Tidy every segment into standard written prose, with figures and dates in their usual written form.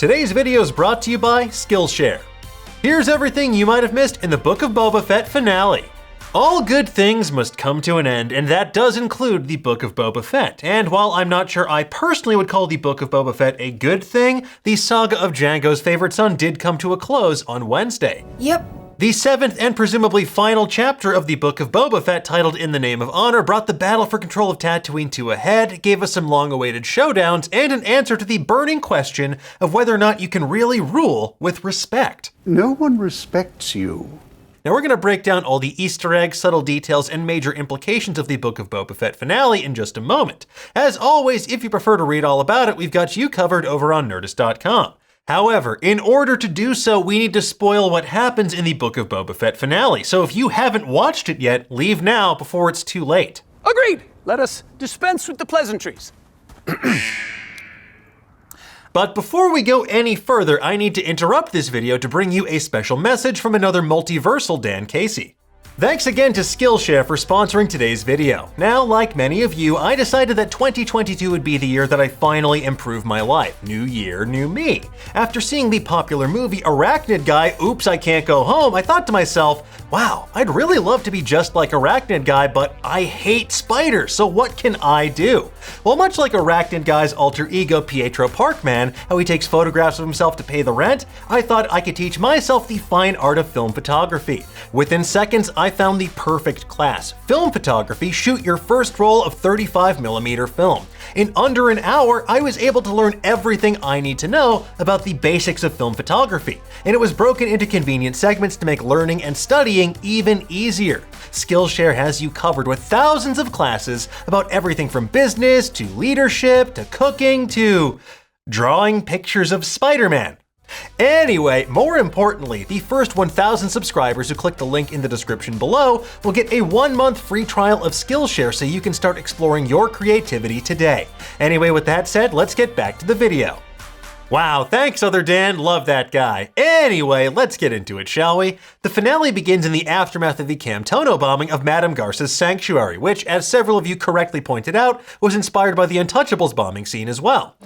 Today's video is brought to you by Skillshare. Here's everything you might have missed in the Book of Boba Fett finale. All good things must come to an end, and that does include the Book of Boba Fett. And while I'm not sure I personally would call the Book of Boba Fett a good thing, the saga of Jango's favorite son did come to a close on Wednesday. Yep. The 7th and presumably final chapter of the Book of Boba Fett, titled In the Name of Honor, brought the battle for control of Tatooine to a head, gave us some long-awaited showdowns, and an answer to the burning question of whether or not you can really rule with respect. No one respects you. Now we're going to break down all the Easter eggs, subtle details, and major implications of the Book of Boba Fett finale in just a moment. As always, if you prefer to read all about it, we've got you covered over on Nerdist.com. However, in order to do so, we need to spoil what happens in the Book of Boba Fett finale. So if you haven't watched it yet, leave now before it's too late. Agreed. Let us dispense with the pleasantries. But before we go any further, I need to interrupt this video to bring you a special message from another multiversal Dan Casey. Thanks again to Skillshare for sponsoring today's video. Now, like many of you, I decided that 2022 would be the year that I finally improve my life. New year, new me. After seeing the popular movie Arachnid Guy, Oops, I Can't Go Home, I thought to myself, wow, I'd really love to be just like Arachnid Guy, but I hate spiders, so what can I do? Well, much like Arachnid Guy's alter ego Pietro Parkman, how he takes photographs of himself to pay the rent, I thought I could teach myself the fine art of film photography. Within seconds, I found the perfect class. Film photography, shoot your first roll of 35mm film. In under an hour, I was able to learn everything I need to know about the basics of film photography, and it was broken into convenient segments to make learning and studying even easier. Skillshare has you covered with thousands of classes about everything from business to leadership to cooking to drawing pictures of Spider-Man. Anyway, more importantly, the first 1,000 subscribers who click the link in the description below will get a 1-month free trial of Skillshare so you can start exploring your creativity today. Anyway, with that said, let's get back to the video. Wow, thanks other Dan, love that guy. Anyway, let's get into it, shall we? The finale begins in the aftermath of the Camtono bombing of Madame Garsa's sanctuary, which, as several of you correctly pointed out, was inspired by the Untouchables bombing scene as well.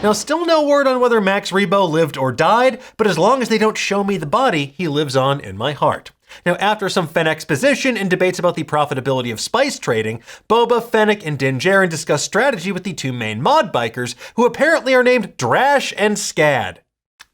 Now, still no word on whether Max Rebo lived or died, but as long as they don't show me the body, he lives on in my heart. Now, after some Fennec exposition and debates about the profitability of spice trading, Boba, Fennec, and Din Djarin discuss strategy with the two main mod bikers, who apparently are named Drash and Cadd.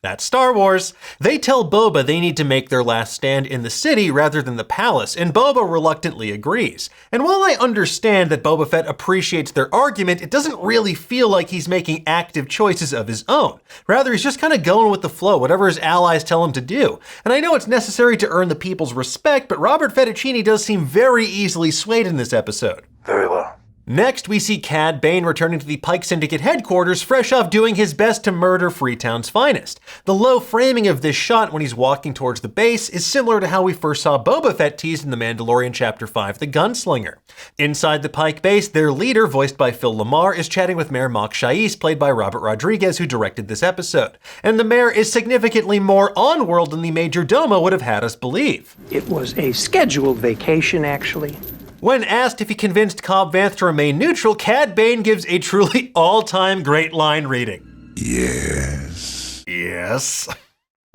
That's Star Wars. They tell Boba they need to make their last stand in the city rather than the palace, and Boba reluctantly agrees. And while I understand that Boba Fett appreciates their argument, it doesn't really feel like he's making active choices of his own. Rather, he's just kind of going with the flow, whatever his allies tell him to do. And I know it's necessary to earn the people's respect, but Robert Fettuccine does seem very easily swayed in this episode. Very well. Next, we see Cadd Bane returning to the Pike Syndicate headquarters, fresh off doing his best to murder Freetown's finest. The low framing of this shot when he's walking towards the base is similar to how we first saw Boba Fett teased in The Mandalorian Chapter 5, The Gunslinger. Inside the Pike base, their leader, voiced by Phil Lamar, is chatting with Mayor Mok Shaiz, played by Robert Rodriguez, who directed this episode. And the mayor is significantly more on-world than the Major Domo would have had us believe. It was a scheduled vacation, actually. When asked if he convinced Cobb Vanth to remain neutral, Cadd Bane gives a truly all-time great line reading. Yes. Yes.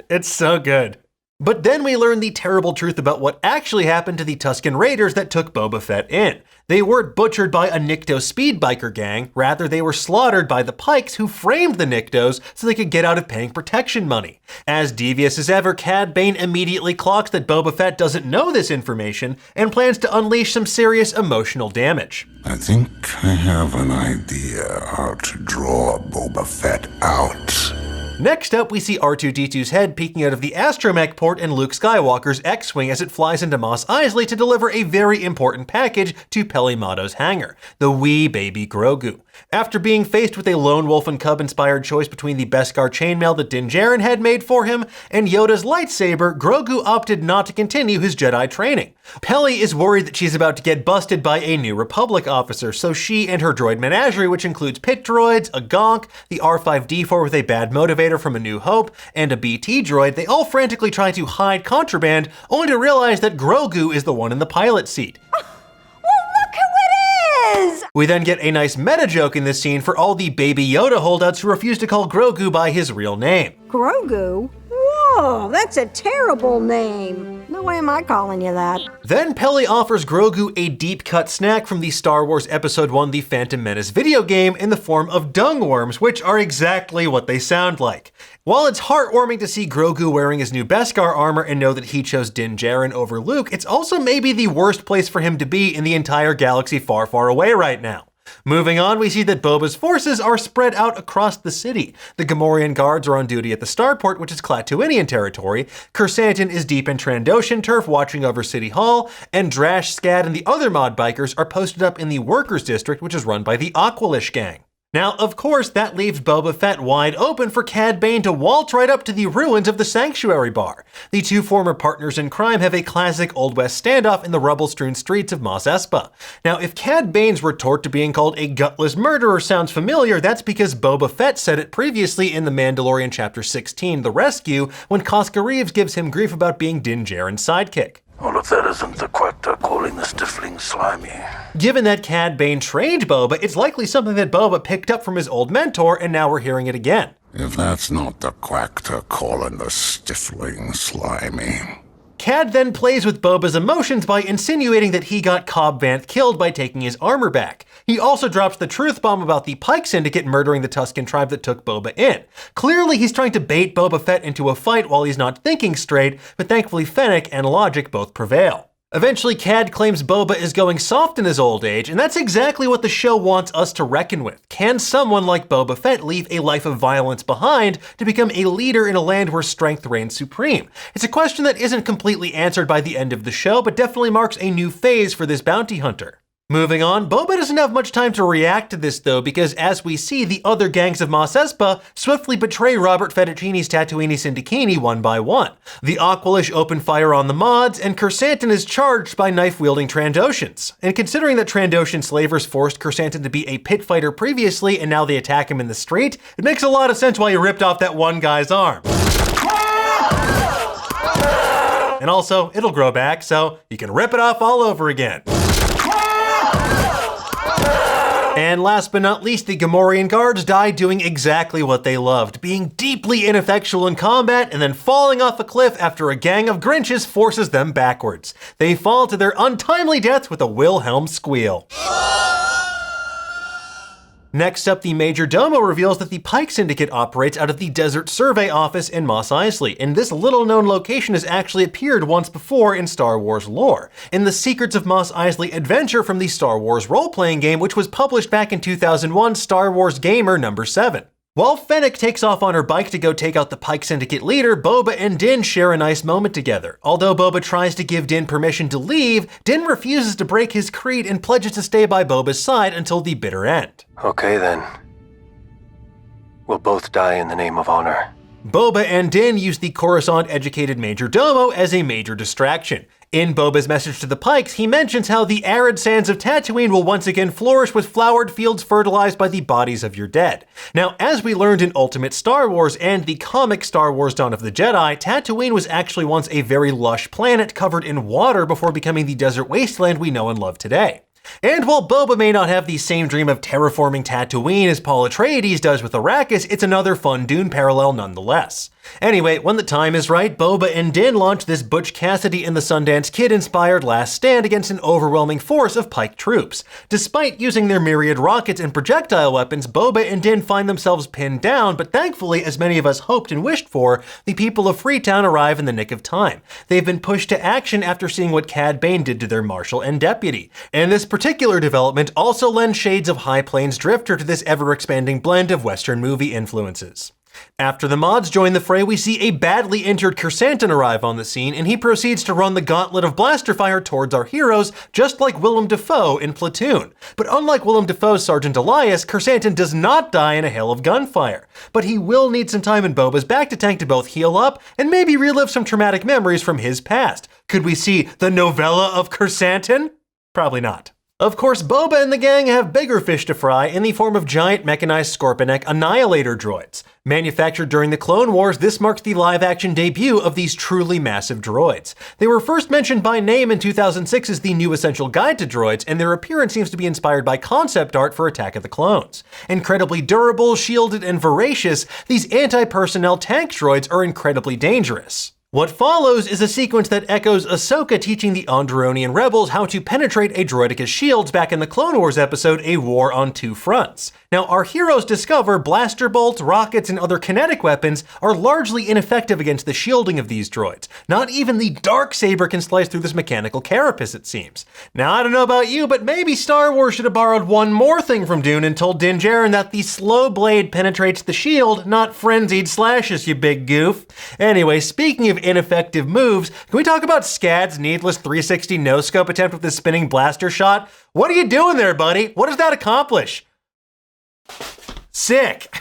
It's so good. But then we learn the terrible truth about what actually happened to the Tusken Raiders that took Boba Fett in. They weren't butchered by a Nikto speed biker gang, rather they were slaughtered by the Pikes who framed the Niktos so they could get out of paying protection money. As devious as ever, Cadd Bane immediately clocks that Boba Fett doesn't know this information and plans to unleash some serious emotional damage. I think I have an idea how to draw Boba Fett out. Next up, we see R2-D2's head peeking out of the astromech port in Luke Skywalker's X-Wing as it flies into Mos Eisley to deliver a very important package to Peli Motto's hangar, the wee baby Grogu. After being faced with a lone wolf and cub-inspired choice between the Beskar chainmail that Din Djarin had made for him and Yoda's lightsaber, Grogu opted not to continue his Jedi training. Peli is worried that she's about to get busted by a New Republic officer, so she and her droid menagerie, which includes pit droids, a Gonk, the R5-D4 with a bad motivator from A New Hope, and a BT droid, they all frantically try to hide contraband, only to realize that Grogu is the one in the pilot seat. Well, look who it is! We then get a nice meta joke in this scene for all the Baby Yoda holdouts who refuse to call Grogu by his real name. Grogu? Whoa, that's a terrible name. No way am I calling you that. Then Peli offers Grogu a deep-cut snack from the Star Wars Episode I The Phantom Menace video game in the form of dung worms, which are exactly what they sound like. While it's heartwarming to see Grogu wearing his new Beskar armor and know that he chose Din Djarin over Luke, it's also maybe the worst place for him to be in the entire galaxy far, far away right now. Moving on, we see that Boba's forces are spread out across the city. The Gamorrean guards are on duty at the starport, which is Klatooinian territory. Kersantin is deep in Trandoshan turf watching over City Hall, and Drash, Cadd, and the other mod bikers are posted up in the Workers' District, which is run by the Aqualish gang. Now, of course, that leaves Boba Fett wide open for Cadd Bane to waltz right up to the ruins of the Sanctuary Bar. The two former partners in crime have a classic Old West standoff in the rubble-strewn streets of Mos Espa. Now, if Cadd Bane's retort to being called a gutless murderer sounds familiar, that's because Boba Fett said it previously in The Mandalorian Chapter 16, The Rescue, when Koska Reeves gives him grief about being Din Djarin's sidekick. All of that isn't the quactor calling the stifling slimy. Given that Cadd Bane trained Boba, it's likely something that Boba picked up from his old mentor, and now we're hearing it again. If that's not the quactor calling the stifling slimy. Cadd then plays with Boba's emotions by insinuating that he got Cobb Vanth killed by taking his armor back. He also drops the truth bomb about the Pike Syndicate murdering the Tusken tribe that took Boba in. Clearly, he's trying to bait Boba Fett into a fight while he's not thinking straight, but thankfully Fennec and logic both prevail. Eventually, Cadd claims Boba is going soft in his old age, and that's exactly what the show wants us to reckon with. Can someone like Boba Fett leave a life of violence behind to become a leader in a land where strength reigns supreme? It's a question that isn't completely answered by the end of the show, but definitely marks a new phase for this bounty hunter. Moving on, Boba doesn't have much time to react to this though, because as we see, the other gangs of Mos Espa swiftly betray Robert Fettuccine's Tatooine Syndicini one by one. The Aqualish open fire on the mods, and Kersantin is charged by knife-wielding Trandoshans. And considering that Trandoshan slavers forced Kersantin to be a pit fighter previously and now they attack him in the street, it makes a lot of sense why he ripped off that one guy's arm. And also, it'll grow back, so you can rip it off all over again. And last but not least, the Gamorrean guards die doing exactly what they loved, being deeply ineffectual in combat and then falling off a cliff after a gang of Grinches forces them backwards. They fall to their untimely deaths with a Wilhelm squeal. Next up, the Major Domo reveals that the Pike Syndicate operates out of the Desert Survey Office in Mos Eisley, and this little-known location has actually appeared once before in Star Wars lore, in the Secrets of Mos Eisley adventure from the Star Wars role-playing game, which was published back in 2001, Star Wars Gamer number 7. While Fennec takes off on her bike to go take out the Pike Syndicate leader, Boba and Din share a nice moment together. Although Boba tries to give Din permission to leave, Din refuses to break his creed and pledges to stay by Boba's side until the bitter end. Okay then. We'll both die in the name of honor. Boba and Din use the Coruscant-educated Major Domo as a major distraction. In Boba's message to the Pikes, he mentions how the arid sands of Tatooine will once again flourish with flowered fields fertilized by the bodies of your dead. Now, as we learned in Ultimate Star Wars and the comic Star Wars Dawn of the Jedi, Tatooine was actually once a very lush planet covered in water before becoming the desert wasteland we know and love today. And while Boba may not have the same dream of terraforming Tatooine as Paul Atreides does with Arrakis, it's another fun Dune parallel nonetheless. Anyway, when the time is right, Boba and Din launch this Butch Cassidy and the Sundance Kid-inspired last stand against an overwhelming force of Pike troops. Despite using their myriad rockets and projectile weapons, Boba and Din find themselves pinned down, but thankfully, as many of us hoped and wished for, the people of Freetown arrive in the nick of time. They've been pushed to action after seeing what Cadd Bane did to their marshal and deputy. And this particular development also lends shades of High Plains Drifter to this ever-expanding blend of Western movie influences. After the mods join the fray, we see a badly injured Kersantin arrive on the scene, and he proceeds to run the gauntlet of blaster fire towards our heroes, just like Willem Dafoe in Platoon. But unlike Willem Dafoe's Sergeant Elias, Kersantin does not die in a hail of gunfire. But he will need some time in Boba's back to tank to both heal up and maybe relive some traumatic memories from his past. Could we see the novella of Kersantin? Probably not. Of course, Boba and the gang have bigger fish to fry in the form of giant mechanized Scorpionic Annihilator droids. Manufactured during the Clone Wars, this marks the live-action debut of these truly massive droids. They were first mentioned by name in 2006 as the new essential guide to droids, and their appearance seems to be inspired by concept art for Attack of the Clones. Incredibly durable, shielded, and voracious, these anti-personnel tank droids are incredibly dangerous. What follows is a sequence that echoes Ahsoka teaching the Onderonian rebels how to penetrate a droidicus shields back in the Clone Wars episode A War on Two Fronts. Now, our heroes discover blaster bolts, rockets, and other kinetic weapons are largely ineffective against the shielding of these droids. Not even the Darksaber can slice through this mechanical carapace, it seems. Now, I don't know about you, but maybe Star Wars should have borrowed one more thing from Dune and told Din Djarin that the slow blade penetrates the shield, not frenzied slashes, you big goof. Anyway, speaking of ineffective moves, can we talk about Scadd's needless 360 no-scope attempt with the spinning blaster shot? What are you doing there, buddy? What does that accomplish? Sick.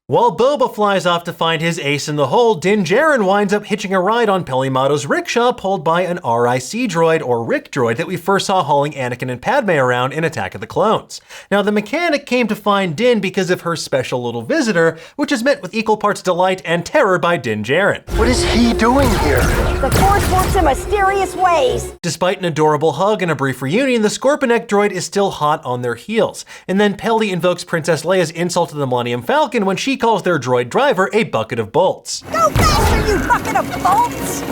While Boba flies off to find his ace in the hole, Din Djarin winds up hitching a ride on Pelimato's rickshaw pulled by an RIC droid or Rick droid that we first saw hauling Anakin and Padme around in Attack of the Clones. Now, the mechanic came to find Din because of her special little visitor, which is met with equal parts delight and terror by Din Djarin. What is he doing here? The Force works in mysterious ways. Despite an adorable hug and a brief reunion, the Scorpionic droid is still hot on their heels. And then Peli invokes Princess Leia's insult to the Millennium Falcon when she calls their droid driver a bucket of bolts. Go faster, you bucket of bolts!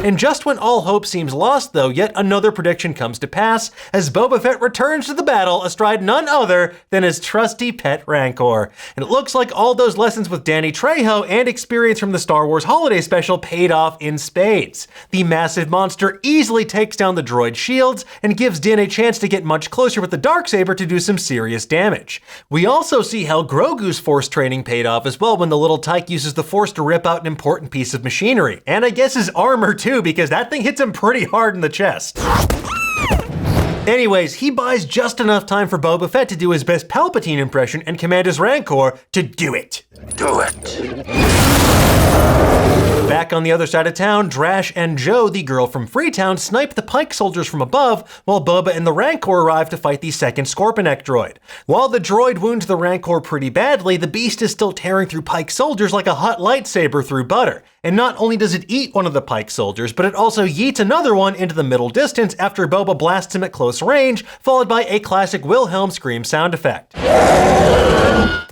And just when all hope seems lost, though, yet another prediction comes to pass as Boba Fett returns to the battle astride none other than his trusty pet Rancor. And it looks like all those lessons with Danny Trejo and experience from the Star Wars Holiday Special paid off in spades. The massive monster easily takes down the droid shields and gives Din a chance to get much closer with the Darksaber to do some serious damage. We also see how Grogu's Force training paid off as well when the little tyke uses the Force to rip out an important piece of machinery. And I guess his armor too, because that thing hits him pretty hard in the chest. Anyways, he buys just enough time for Boba Fett to do his best Palpatine impression and command his Rancor to do it. Do it. Back on the other side of town, Drash and Jo, the girl from Freetown, snipe the Pike soldiers from above, while Boba and the Rancor arrive to fight the second Scorpionic droid. While the droid wounds the Rancor pretty badly, the beast is still tearing through Pike soldiers like a hot lightsaber through butter. And not only does it eat one of the Pike soldiers, but it also yeets another one into the middle distance after Boba blasts him at close range, followed by a classic Wilhelm scream sound effect.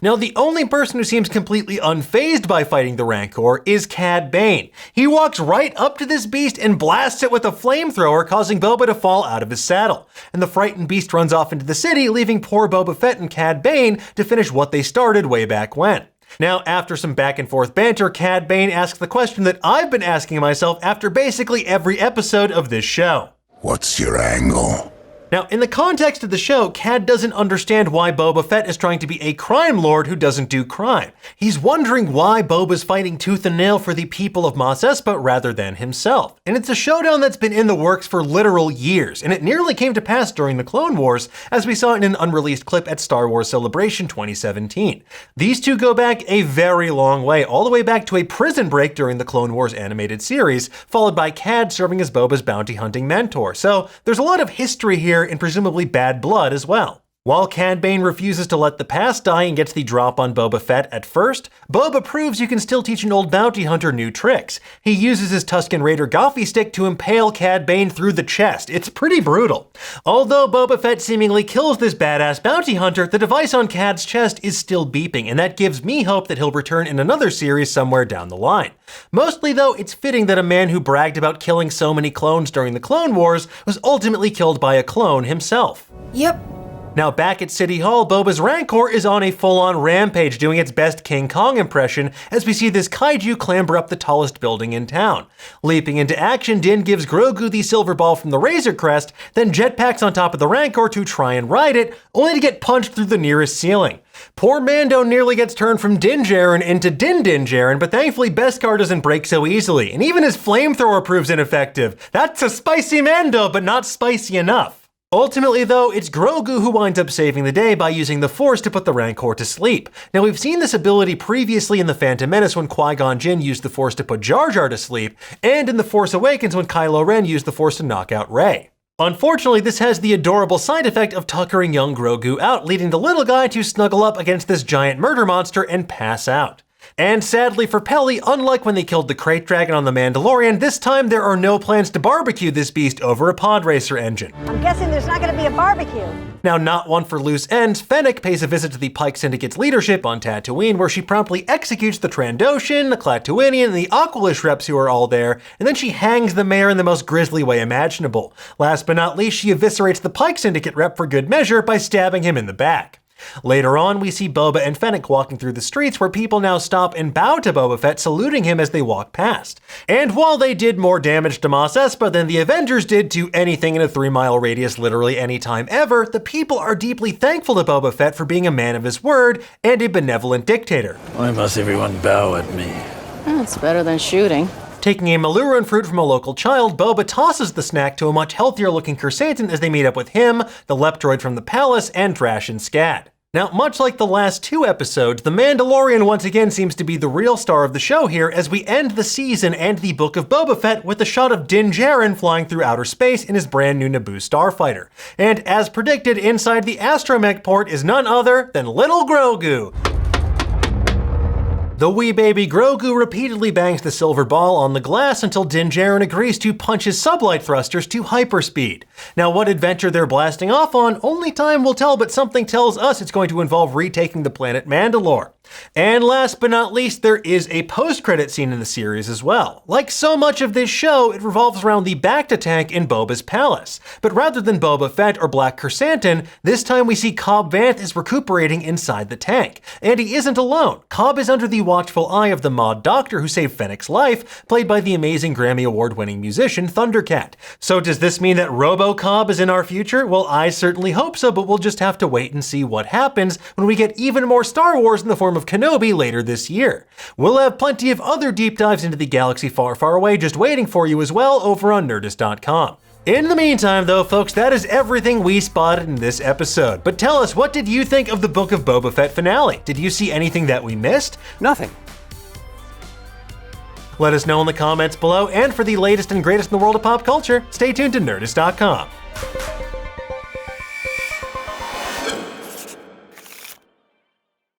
Now, the only person who seems completely unfazed by fighting the Rancor is Cad Bane. He walks right up to this beast and blasts it with a flamethrower, causing Boba to fall out of his saddle. And the frightened beast runs off into the city, leaving poor Boba Fett and Cad Bane to finish what they started way back when. Now, after some back and forth banter, Cad Bane asks the question that I've been asking myself after basically every episode of this show. What's your angle? Now, in the context of the show, Cadd doesn't understand why Boba Fett is trying to be a crime lord who doesn't do crime. He's wondering why Boba's fighting tooth and nail for the people of Mos Espa rather than himself. And it's a showdown that's been in the works for literal years, and it nearly came to pass during the Clone Wars, as we saw in an unreleased clip at Star Wars Celebration 2017. These two go back a very long way, all the way back to a prison break during the Clone Wars animated series, followed by Cadd serving as Boba's bounty hunting mentor. So there's a lot of history here and presumably bad blood as well. While Cad Bane refuses to let the past die and gets the drop on Boba Fett at first, Boba proves you can still teach an old bounty hunter new tricks. He uses his Tusken Raider Gothy stick to impale Cad Bane through the chest. It's pretty brutal. Although Boba Fett seemingly kills this badass bounty hunter, the device on Cad's chest is still beeping, and that gives me hope that he'll return in another series somewhere down the line. Mostly though, it's fitting that a man who bragged about killing so many clones during the Clone Wars was ultimately killed by a clone himself. Yep. Now back at City Hall, Boba's Rancor is on a full-on rampage doing its best King Kong impression as we see this kaiju clamber up the tallest building in town. Leaping into action, Din gives Grogu the silver ball from the Razor Crest, then jetpacks on top of the Rancor to try and ride it, only to get punched through the nearest ceiling. Poor Mando nearly gets turned from Din Djarin into Din Djarin, but thankfully Beskar doesn't break so easily, and even his flamethrower proves ineffective. That's a spicy Mando, but not spicy enough. Ultimately though, it's Grogu who winds up saving the day by using the Force to put the Rancor to sleep. Now we've seen this ability previously in The Phantom Menace when Qui-Gon Jinn used the Force to put Jar Jar to sleep, and in The Force Awakens when Kylo Ren used the Force to knock out Rey. Unfortunately, this has the adorable side effect of tuckering young Grogu out, leading the little guy to snuggle up against this giant murder monster and pass out. And sadly for Peli, unlike when they killed the Crate Dragon on The Mandalorian, this time there are no plans to barbecue this beast over a pod racer engine. I'm guessing there's not gonna be a barbecue. Now, not one for loose ends, Fennec pays a visit to the Pike Syndicate's leadership on Tatooine, where she promptly executes the Trandoshan, the Klatooinian, and the Aqualish reps who are all there, and then she hangs the mayor in the most grisly way imaginable. Last but not least, she eviscerates the Pike Syndicate rep for good measure by stabbing him in the back. Later on, we see Boba and Fennec walking through the streets where people now stop and bow to Boba Fett, saluting him as they walk past. And while they did more damage to Mos Espa than the Avengers did to anything in a 3-mile radius literally any time ever, the people are deeply thankful to Boba Fett for being a man of his word and a benevolent dictator. Why must everyone bow at me? That's better than shooting. Taking a Maluran fruit from a local child, Boba tosses the snack to a much healthier looking Kersantan as they meet up with him, the Leptroid from the palace, and Drash and Cadd. Now, much like the last 2 episodes, The Mandalorian once again seems to be the real star of the show here as we end the season and the Book of Boba Fett with a shot of Din Djarin flying through outer space in his brand new Naboo starfighter. And as predicted, inside the astromech port is none other than little Grogu. The wee baby Grogu repeatedly bangs the silver ball on the glass until Din Djarin agrees to punch his sublight thrusters to hyperspeed. Now, what adventure they're blasting off on, only time will tell, but something tells us it's going to involve retaking the planet Mandalore. And last but not least, there is a post-credit scene in the series as well. Like so much of this show, it revolves around the Bacta tank in Boba's palace. But rather than Boba Fett or Black Kersantan, this time we see Cobb Vanth is recuperating inside the tank. And he isn't alone. Cobb is under the watchful eye of the Maud Doctor who saved Fennec's life, played by the amazing Grammy Award-winning musician Thundercat. So does this mean that Robo-Cobb is in our future? Well, I certainly hope so, but we'll just have to wait and see what happens when we get even more Star Wars in the form of Kenobi later this year. We'll have plenty of other deep dives into the galaxy far, far away just waiting for you as well over on Nerdist.com. In the meantime, though, folks, that is everything we spotted in this episode. But tell us, what did you think of the Book of Boba Fett finale? Did you see anything that we missed? Nothing. Let us know in the comments below, and for the latest and greatest in the world of pop culture, stay tuned to Nerdist.com.